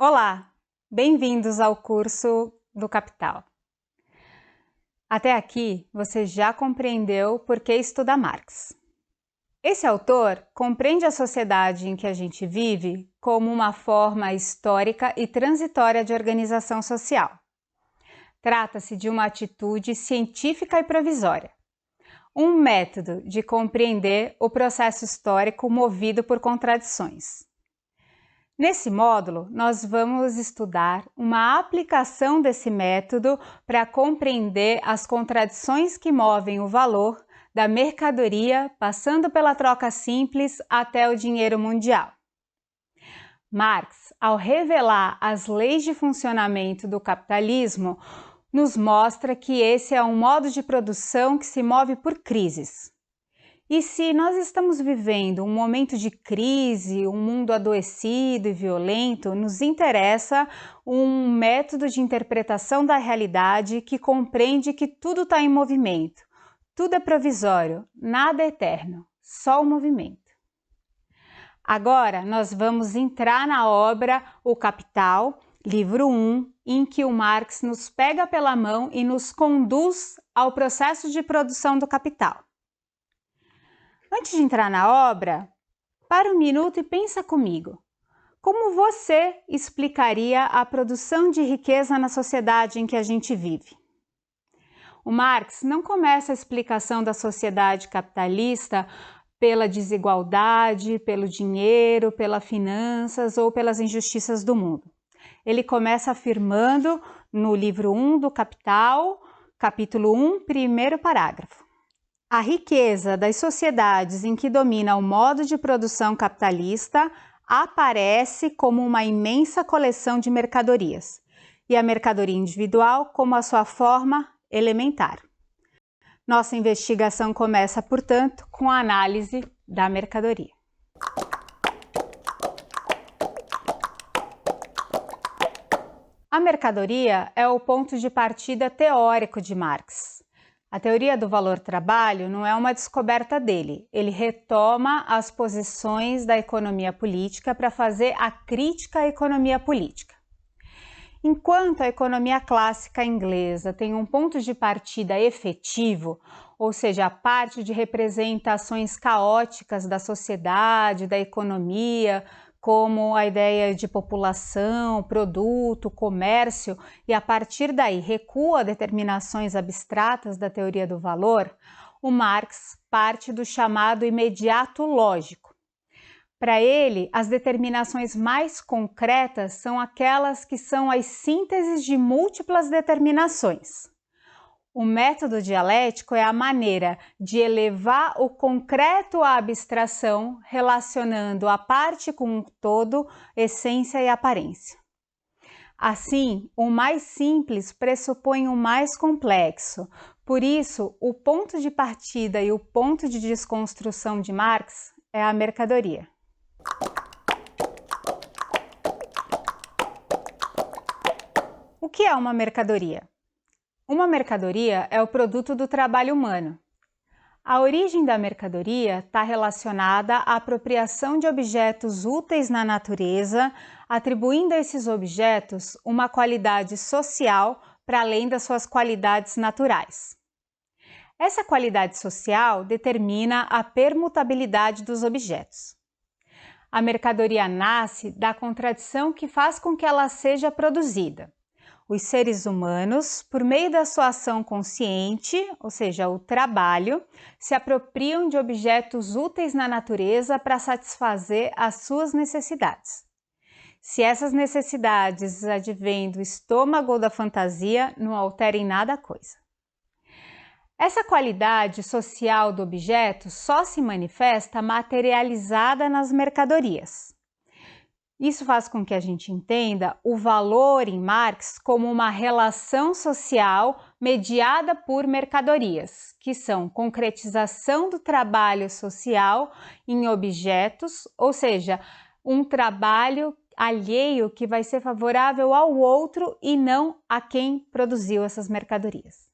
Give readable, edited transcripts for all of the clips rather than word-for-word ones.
Olá, bem-vindos ao curso do Capital. Até aqui você já compreendeu por que estuda Marx. Esse autor compreende a sociedade em que a gente vive como uma forma histórica e transitória de organização social. Trata-se de uma atitude científica e provisória, um método de compreender o processo histórico movido por contradições. Nesse módulo, nós vamos estudar uma aplicação desse método para compreender as contradições que movem o valor da mercadoria, passando pela troca simples até o dinheiro mundial. Marx, ao revelar as leis de funcionamento do capitalismo, nos mostra que esse é um modo de produção que se move por crises. E se nós estamos vivendo um momento de crise, um mundo adoecido e violento, nos interessa um método de interpretação da realidade que compreende que tudo está em movimento, tudo é provisório, nada é eterno, só o movimento. Agora nós vamos entrar na obra O Capital, livro 1, em que o Marx nos pega pela mão e nos conduz ao processo de produção do capital. Antes de entrar na obra, para um minuto e pensa comigo. Como você explicaria a produção de riqueza na sociedade em que a gente vive? O Marx não começa a explicação da sociedade capitalista pela desigualdade, pelo dinheiro, pelas finanças ou pelas injustiças do mundo. Ele começa afirmando no livro 1 do Capital, capítulo 1, primeiro parágrafo. A riqueza das sociedades em que domina o modo de produção capitalista aparece como uma imensa coleção de mercadorias, e a mercadoria individual como a sua forma elementar. Nossa investigação começa, portanto, com a análise da mercadoria. A mercadoria é o ponto de partida teórico de Marx. A teoria do valor-trabalho não é uma descoberta dele, ele retoma as posições da economia política para fazer a crítica à economia política. Enquanto a economia clássica inglesa tem um ponto de partida efetivo, ou seja, a parte de representações caóticas da sociedade, da economia, como a ideia de população, produto, comércio, e a partir daí recua determinações abstratas da teoria do valor, o Marx parte do chamado imediato lógico. Para ele, as determinações mais concretas são aquelas que são as sínteses de múltiplas determinações. O método dialético é a maneira de elevar o concreto à abstração, relacionando a parte com o todo, essência e aparência. Assim, o mais simples pressupõe o mais complexo. Por isso, o ponto de partida e o ponto de desconstrução de Marx é a mercadoria. O que é uma mercadoria? Uma mercadoria é o produto do trabalho humano. A origem da mercadoria está relacionada à apropriação de objetos úteis na natureza, atribuindo a esses objetos uma qualidade social para além das suas qualidades naturais. Essa qualidade social determina a permutabilidade dos objetos. A mercadoria nasce da contradição que faz com que ela seja produzida. Os seres humanos, por meio da sua ação consciente, ou seja, o trabalho, se apropriam de objetos úteis na natureza para satisfazer as suas necessidades. Se essas necessidades advêm do estômago ou da fantasia, não alterem nada a coisa. Essa qualidade social do objeto só se manifesta materializada nas mercadorias. Isso faz com que a gente entenda o valor em Marx como uma relação social mediada por mercadorias, que são concretização do trabalho social em objetos, ou seja, um trabalho alheio que vai ser favorável ao outro e não a quem produziu essas mercadorias.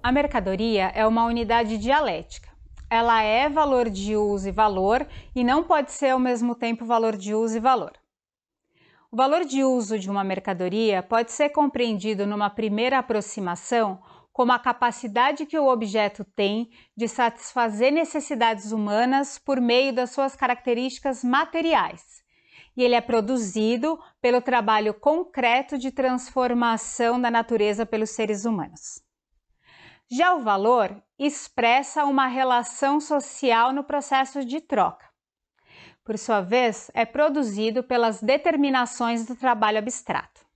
A mercadoria é uma unidade dialética. ela é valor de uso e valor e não pode ser ao mesmo tempo valor de uso e valor. O valor de uso de uma mercadoria pode ser compreendido numa primeira aproximação como a capacidade que o objeto tem de satisfazer necessidades humanas por meio das suas características materiais. E ele é produzido pelo trabalho concreto de transformação da natureza pelos seres humanos. Já o valor expressa uma relação social no processo de troca. Por sua vez, é produzido pelas determinações do trabalho abstrato.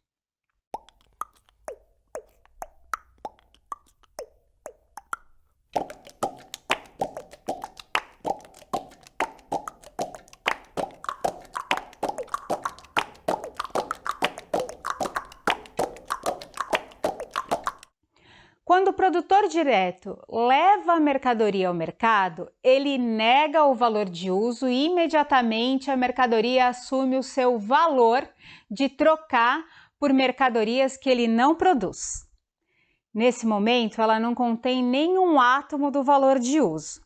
Quando o produtor direto leva a mercadoria ao mercado, ele nega o valor de uso e imediatamente a mercadoria assume o seu valor de trocar por mercadorias que ele não produz. Nesse momento, ela não contém nenhum átomo do valor de uso.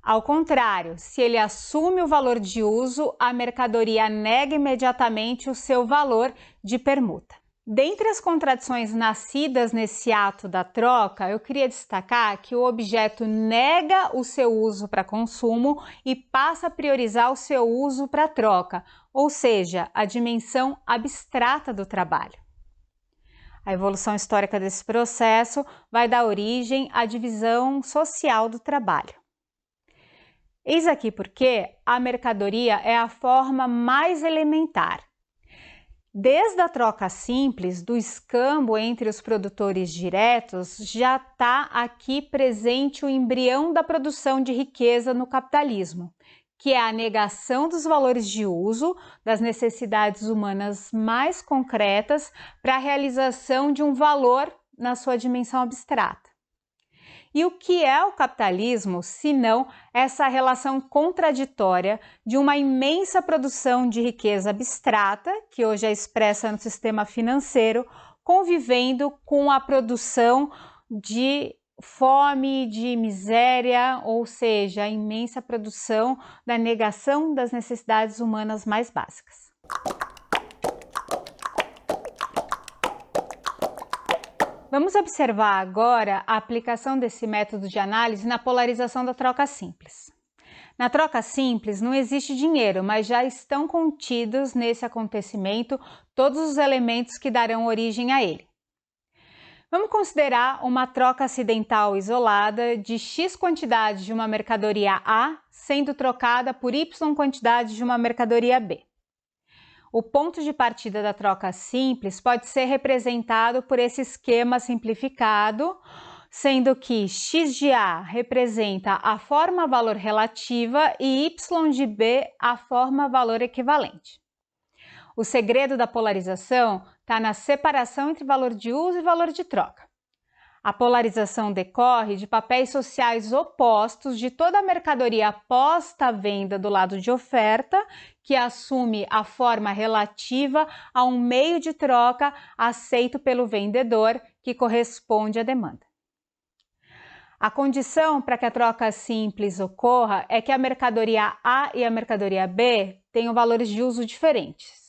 Ao contrário, se ele assume o valor de uso, a mercadoria nega imediatamente o seu valor de permuta. Dentre as contradições nascidas nesse ato da troca, eu queria destacar que o objeto nega o seu uso para consumo e passa a priorizar o seu uso para troca, ou seja, a dimensão abstrata do trabalho. A evolução histórica desse processo vai dar origem à divisão social do trabalho. Eis aqui porque a mercadoria é a forma mais elementar. Desde a troca simples, do escambo entre os produtores diretos, já está aqui presente o embrião da produção de riqueza no capitalismo, que é a negação dos valores de uso, das necessidades humanas mais concretas, para a realização de um valor na sua dimensão abstrata. E o que é o capitalismo, se não essa relação contraditória de uma imensa produção de riqueza abstrata, que hoje é expressa no sistema financeiro, convivendo com a produção de fome, de miséria, ou seja, a imensa produção da negação das necessidades humanas mais básicas. Vamos observar agora a aplicação desse método de análise na polarização da troca simples. Na troca simples não existe dinheiro, mas já estão contidos nesse acontecimento todos os elementos que darão origem a ele. Vamos considerar uma troca acidental isolada de X quantidade de uma mercadoria A sendo trocada por Y quantidade de uma mercadoria B. O ponto de partida da troca simples pode ser representado por esse esquema simplificado, sendo que x de A representa a forma valor relativa e y de B a forma valor equivalente. O segredo da polarização está na separação entre valor de uso e valor de troca. A polarização decorre de papéis sociais opostos de toda a mercadoria posta à venda do lado de oferta, que assume a forma relativa a um meio de troca aceito pelo vendedor, que corresponde à demanda. A condição para que a troca simples ocorra é que a mercadoria A e a mercadoria B tenham valores de uso diferentes.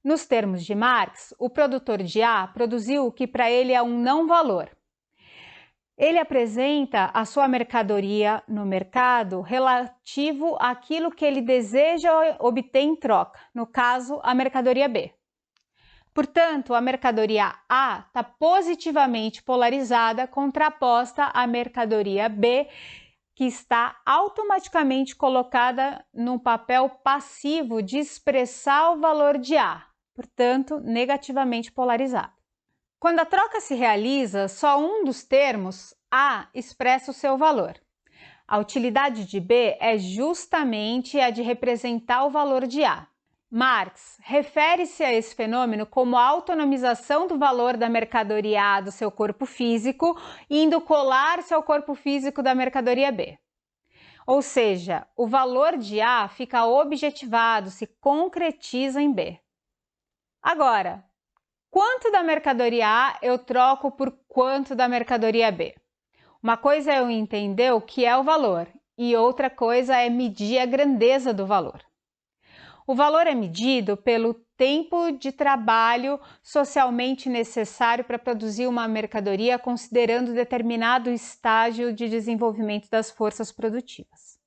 Nos termos de Marx, o produtor de A produziu o que para ele é um não-valor. Ele apresenta a sua mercadoria no mercado relativo àquilo que ele deseja obter em troca, no caso, a mercadoria B. Portanto, a mercadoria A está positivamente polarizada, contraposta à mercadoria B, que está automaticamente colocada no papel passivo de expressar o valor de A, portanto, negativamente polarizado. Quando a troca se realiza, só um dos termos, A, expressa o seu valor. A utilidade de B é justamente a de representar o valor de A. Marx refere-se a esse fenômeno como a autonomização do valor da mercadoria A do seu corpo físico, indo colar-se ao corpo físico da mercadoria B. Ou seja, o valor de A fica objetivado, se concretiza em B. Agora, quanto da mercadoria A eu troco por quanto da mercadoria B? Uma coisa é eu entender o que é o valor e outra coisa é medir a grandeza do valor. O valor é medido pelo tempo de trabalho socialmente necessário para produzir uma mercadoria, considerando determinado estágio de desenvolvimento das forças produtivas.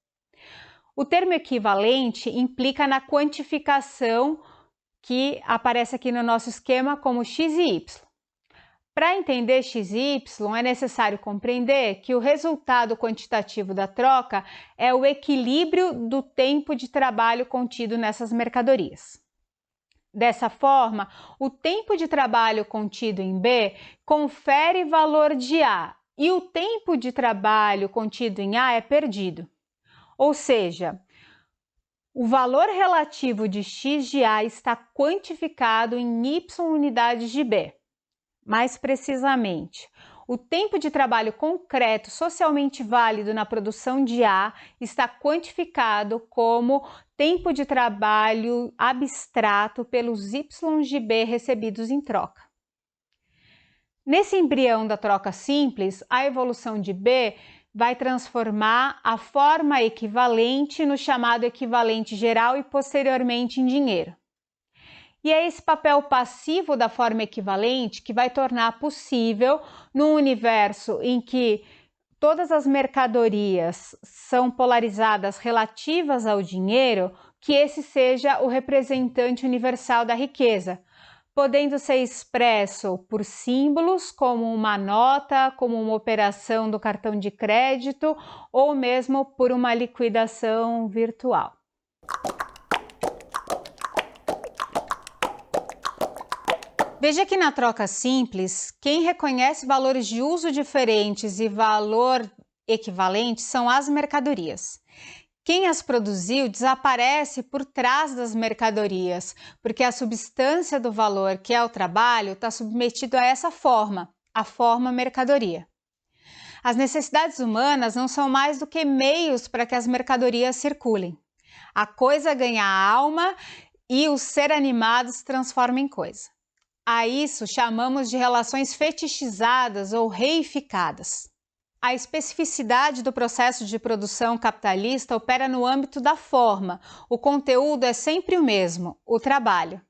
O termo equivalente implica na quantificação que aparece aqui no nosso esquema como x e y. Para entender x e y, é necessário compreender que o resultado quantitativo da troca é o equilíbrio do tempo de trabalho contido nessas mercadorias. Dessa forma, o tempo de trabalho contido em B confere valor de A e o tempo de trabalho contido em A é perdido. Ou seja, o valor relativo de x de A está quantificado em y unidades de B. Mais precisamente, o tempo de trabalho concreto socialmente válido na produção de A está quantificado como tempo de trabalho abstrato pelos y de B recebidos em troca. Nesse embrião da troca simples, a evolução de B vai transformar a forma equivalente no chamado equivalente geral e posteriormente em dinheiro. E é esse papel passivo da forma equivalente que vai tornar possível, num universo em que todas as mercadorias são polarizadas relativas ao dinheiro, que esse seja o representante universal da riqueza, podendo ser expresso por símbolos como uma nota, como uma operação do cartão de crédito ou mesmo por uma liquidação virtual. Veja que na troca simples, quem reconhece valores de uso diferentes e valor equivalente são as mercadorias. Quem as produziu desaparece por trás das mercadorias, porque a substância do valor, que é o trabalho, está submetido a essa forma, a forma mercadoria. As necessidades humanas não são mais do que meios para que as mercadorias circulem. A coisa ganha alma e o ser animado se transforma em coisa. A isso chamamos de relações fetichizadas ou reificadas. A especificidade do processo de produção capitalista opera no âmbito da forma. O conteúdo é sempre o mesmo, o trabalho.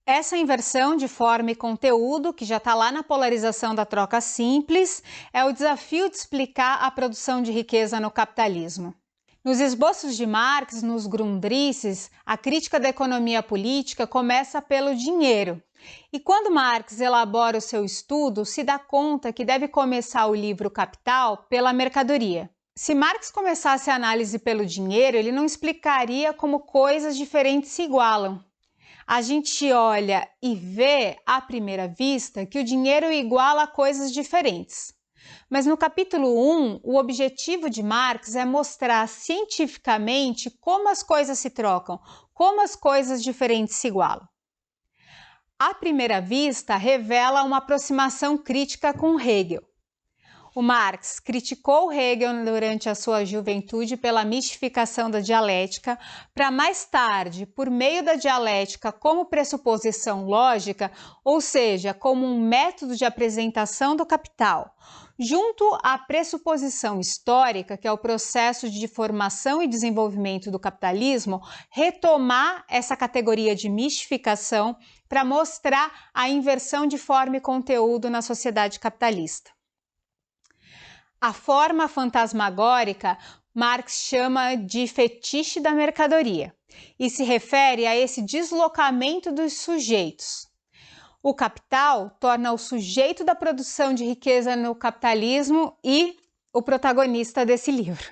Essa inversão de forma e conteúdo, que já está lá na polarização da troca simples, é o desafio de explicar a produção de riqueza no capitalismo. Nos esboços de Marx, nos Grundrisses, a crítica da economia política começa pelo dinheiro. E quando Marx elabora o seu estudo, se dá conta que deve começar o livro Capital pela mercadoria. Se Marx começasse a análise pelo dinheiro, ele não explicaria como coisas diferentes se igualam. A gente olha e vê, à primeira vista, que o dinheiro iguala coisas diferentes. Mas no capítulo 1, o objetivo de Marx é mostrar cientificamente como as coisas se trocam, como as coisas diferentes se igualam. À primeira vista, revela uma aproximação crítica com Hegel. O Marx criticou Hegel durante a sua juventude pela mistificação da dialética, para mais tarde, por meio da dialética como pressuposição lógica, ou seja, como um método de apresentação do capital, junto à pressuposição histórica, que é o processo de formação e desenvolvimento do capitalismo, retomar essa categoria de mistificação para mostrar a inversão de forma e conteúdo na sociedade capitalista. A forma fantasmagórica Marx chama de fetiche da mercadoria e se refere a esse deslocamento dos sujeitos. O capital torna o sujeito da produção de riqueza no capitalismo e o protagonista desse livro.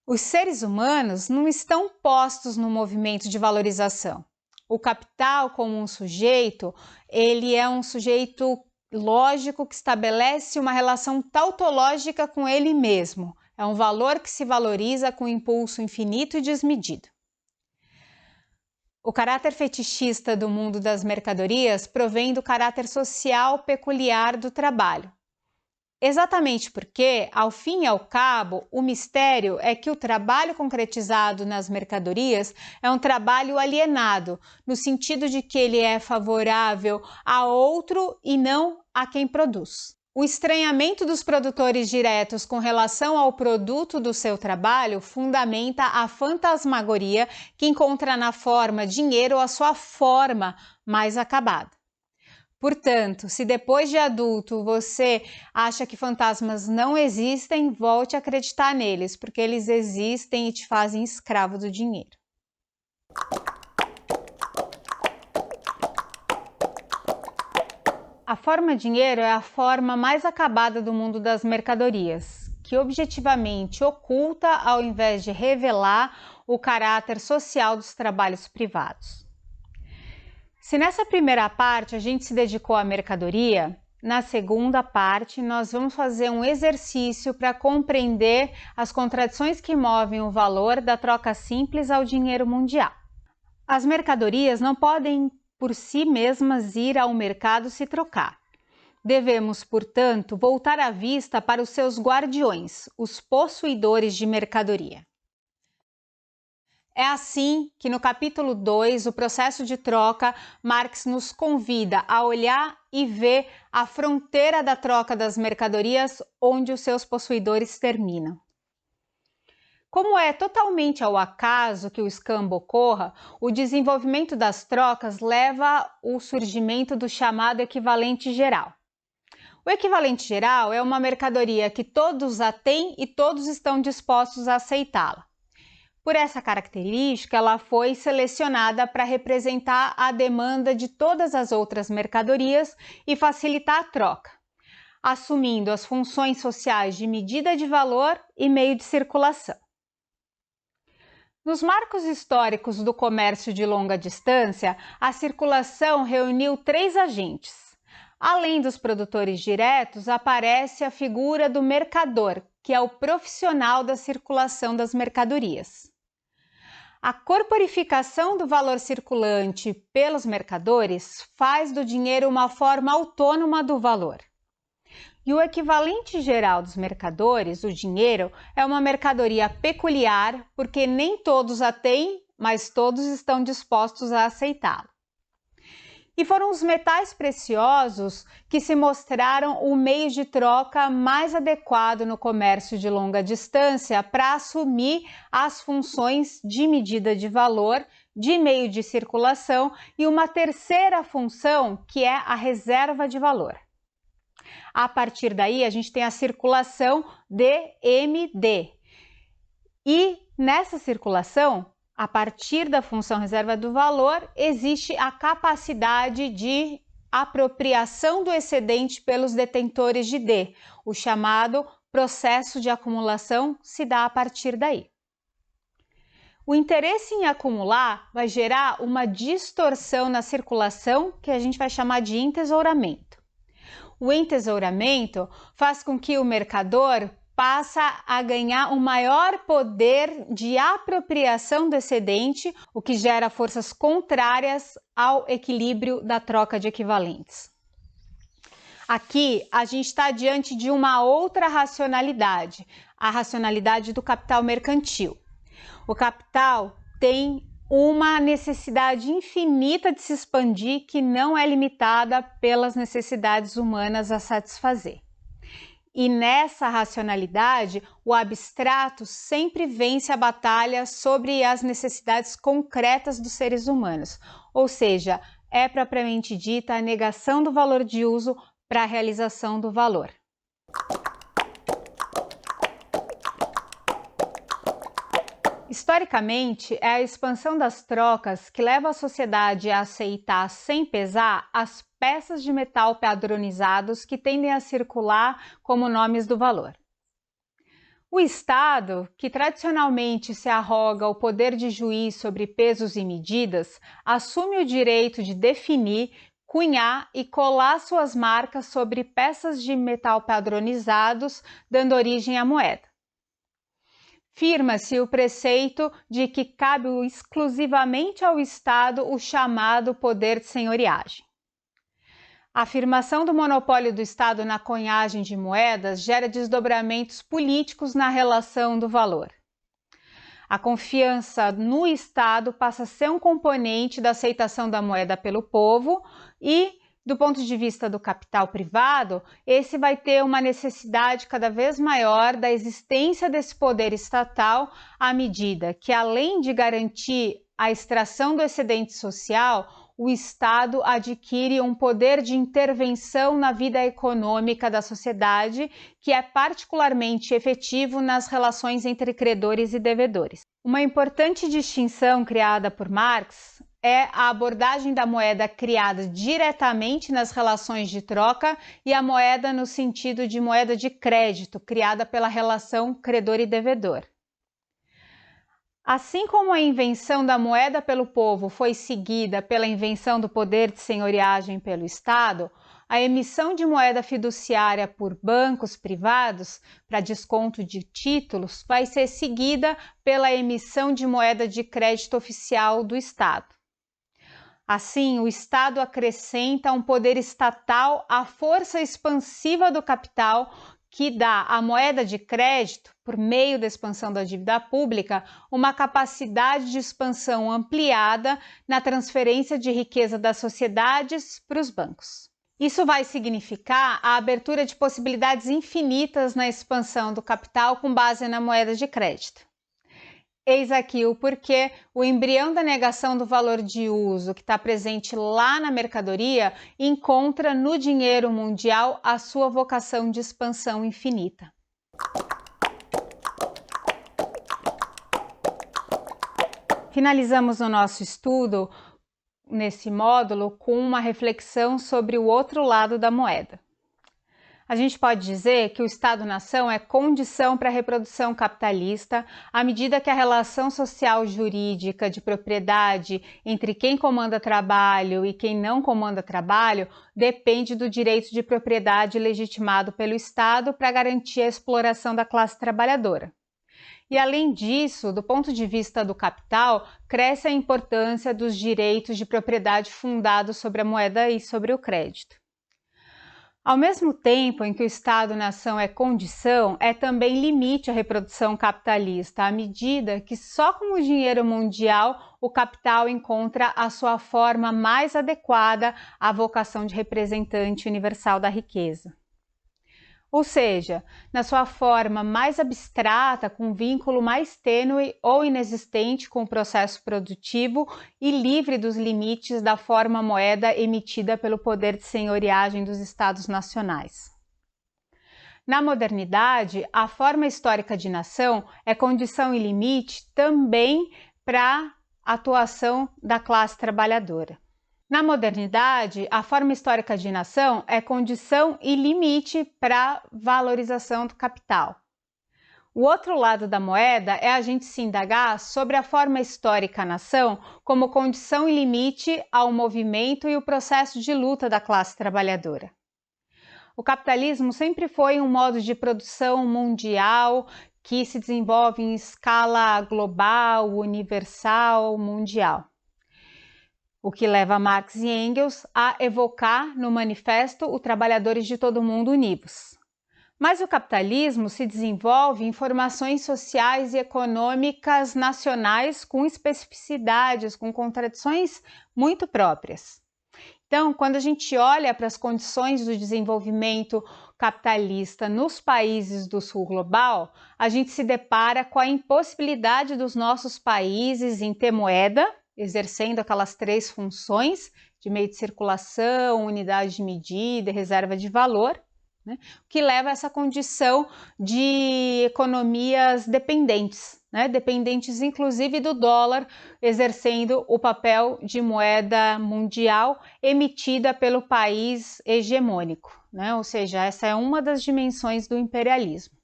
Os seres humanos não estão postos no movimento de valorização. O capital, como um sujeito, ele é um sujeito lógico que estabelece uma relação tautológica com ele mesmo. É um valor que se valoriza com impulso infinito e desmedido. O caráter fetichista do mundo das mercadorias provém do caráter social peculiar do trabalho. Exatamente porque, ao fim e ao cabo, o mistério é que o trabalho concretizado nas mercadorias é um trabalho alienado, no sentido de que ele é favorável a outro e não a quem produz. O estranhamento dos produtores diretos com relação ao produto do seu trabalho fundamenta a fantasmagoria que encontra na forma dinheiro a sua forma mais acabada. Portanto, se depois de adulto você acha que fantasmas não existem, volte a acreditar neles, porque eles existem e te fazem escravo do dinheiro. A forma dinheiro é a forma mais acabada do mundo das mercadorias, que objetivamente oculta ao invés de revelar o caráter social dos trabalhos privados. Se nessa primeira parte a gente se dedicou à mercadoria, na segunda parte nós vamos fazer um exercício para compreender as contradições que movem o valor da troca simples ao dinheiro mundial. As mercadorias não podem por si mesmas ir ao mercado se trocar. Devemos, portanto, voltar a vista para os seus guardiões, os possuidores de mercadoria. É assim que no capítulo 2, o processo de troca, Marx nos convida a olhar e ver a fronteira da troca das mercadorias onde os seus possuidores terminam. Como é totalmente ao acaso que o escambo ocorra, o desenvolvimento das trocas leva ao surgimento do chamado equivalente geral. O equivalente geral é uma mercadoria que todos a têm e todos estão dispostos a aceitá-la. Por essa característica, ela foi selecionada para representar a demanda de todas as outras mercadorias e facilitar a troca, assumindo as funções sociais de medida de valor e meio de circulação. Nos marcos históricos do comércio de longa distância, a circulação reuniu três agentes. Além dos produtores diretos, aparece a figura do mercador, que é o profissional da circulação das mercadorias. A corporificação do valor circulante pelos mercadores faz do dinheiro uma forma autônoma do valor. E o equivalente geral dos mercadores, o dinheiro, é uma mercadoria peculiar porque nem todos a têm, mas todos estão dispostos a aceitá-la. E foram os metais preciosos que se mostraram o meio de troca mais adequado no comércio de longa distância para assumir as funções de medida de valor, de meio de circulação e uma terceira função que é a reserva de valor. A partir daí, a gente tem a circulação DMD. E nessa circulação, a partir da função reserva do valor, existe a capacidade de apropriação do excedente pelos detentores de D. O chamado processo de acumulação se dá a partir daí. O interesse em acumular vai gerar uma distorção na circulação que a gente vai chamar de entesouramento. O entesouramento faz com que o mercador passe a ganhar um maior poder de apropriação do excedente, o que gera forças contrárias ao equilíbrio da troca de equivalentes. Aqui a gente está diante de uma outra racionalidade, a racionalidade do capital mercantil. O capital tem uma necessidade infinita de se expandir que não é limitada pelas necessidades humanas a satisfazer. E nessa racionalidade, o abstrato sempre vence a batalha sobre as necessidades concretas dos seres humanos, ou seja, é propriamente dita a negação do valor de uso para a realização do valor. Historicamente, é a expansão das trocas que leva a sociedade a aceitar sem pesar as peças de metal padronizados que tendem a circular como nomes do valor. O Estado, que tradicionalmente se arroga o poder de juiz sobre pesos e medidas, assume o direito de definir, cunhar e colar suas marcas sobre peças de metal padronizados, dando origem à moeda. Firma-se o preceito de que cabe exclusivamente ao Estado o chamado poder de senhoriagem. A afirmação do monopólio do Estado na cunhagem de moedas gera desdobramentos políticos na relação do valor. A confiança no Estado passa a ser um componente da aceitação da moeda pelo povo e Do ponto de vista do capital privado, esse vai ter uma necessidade cada vez maior da existência desse poder estatal, à medida que, além de garantir a extração do excedente social, o Estado adquire um poder de intervenção na vida econômica da sociedade, que é particularmente efetivo nas relações entre credores e devedores. Uma importante distinção criada por Marx é a abordagem da moeda criada diretamente nas relações de troca e a moeda no sentido de moeda de crédito, criada pela relação credor e devedor. Assim como a invenção da moeda pelo povo foi seguida pela invenção do poder de senhoriagem pelo Estado, a emissão de moeda fiduciária por bancos privados para desconto de títulos vai ser seguida pela emissão de moeda de crédito oficial do Estado. Assim, o Estado acrescenta um poder estatal à força expansiva do capital que dá à moeda de crédito, por meio da expansão da dívida pública, uma capacidade de expansão ampliada na transferência de riqueza das sociedades para os bancos. Isso vai significar a abertura de possibilidades infinitas na expansão do capital com base na moeda de crédito. Eis aqui o porquê o embrião da negação do valor de uso que está presente lá na mercadoria encontra no dinheiro mundial a sua vocação de expansão infinita. Finalizamos o nosso estudo nesse módulo com uma reflexão sobre o outro lado da moeda. A gente pode dizer que o Estado-nação é condição para a reprodução capitalista à medida que a relação social jurídica de propriedade entre quem comanda trabalho e quem não comanda trabalho depende do direito de propriedade legitimado pelo Estado para garantir a exploração da classe trabalhadora. E além disso, do ponto de vista do capital, cresce a importância dos direitos de propriedade fundados sobre a moeda e sobre o crédito. Ao mesmo tempo em que o Estado-nação é condição, é também limite à reprodução capitalista, à medida que só com o dinheiro mundial o capital encontra a sua forma mais adequada à vocação de representante universal da riqueza. Ou seja, na sua forma mais abstrata, com vínculo mais tênue ou inexistente com o processo produtivo e livre dos limites da forma moeda emitida pelo poder de senhoriagem dos Estados nacionais. Na modernidade, a forma histórica de nação é condição e limite também para a atuação da classe trabalhadora. Na modernidade, a forma histórica de nação é condição e limite para a valorização do capital. O outro lado da moeda é a gente se indagar sobre a forma histórica nação como condição e limite ao movimento e o processo de luta da classe trabalhadora. O capitalismo sempre foi um modo de produção mundial que se desenvolve em escala global, universal, mundial. O que leva Marx e Engels a evocar no manifesto o Trabalhadores de Todo Mundo Univos. Mas o capitalismo se desenvolve em formações sociais e econômicas nacionais com especificidades, com contradições muito próprias. Então, quando a gente olha para as condições do desenvolvimento capitalista nos países do sul global, a gente se depara com a impossibilidade dos nossos países em ter moeda, exercendo aquelas três funções de meio de circulação, unidade de medida e reserva de valor, né, o que leva a essa condição de economias dependentes, né, dependentes inclusive do dólar, exercendo o papel de moeda mundial emitida pelo país hegemônico, né, ou seja, essa é uma das dimensões do imperialismo.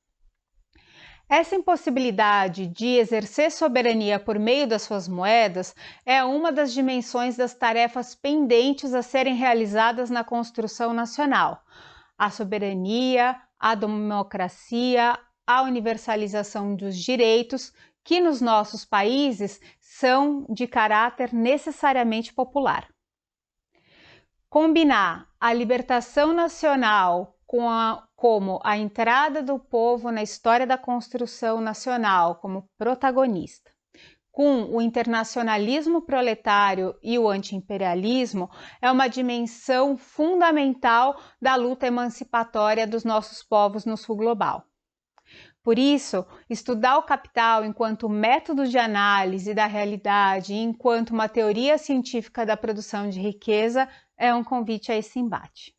Essa impossibilidade de exercer soberania por meio das suas moedas é uma das dimensões das tarefas pendentes a serem realizadas na construção nacional. A soberania, a democracia, a universalização dos direitos, que nos nossos países são de caráter necessariamente popular. Combinar a libertação nacional como a entrada do povo na história da construção nacional como protagonista, com o internacionalismo proletário e o anti-imperialismo é uma dimensão fundamental da luta emancipatória dos nossos povos no sul global. Por isso, estudar o capital enquanto método de análise da realidade e enquanto uma teoria científica da produção de riqueza é um convite a esse embate.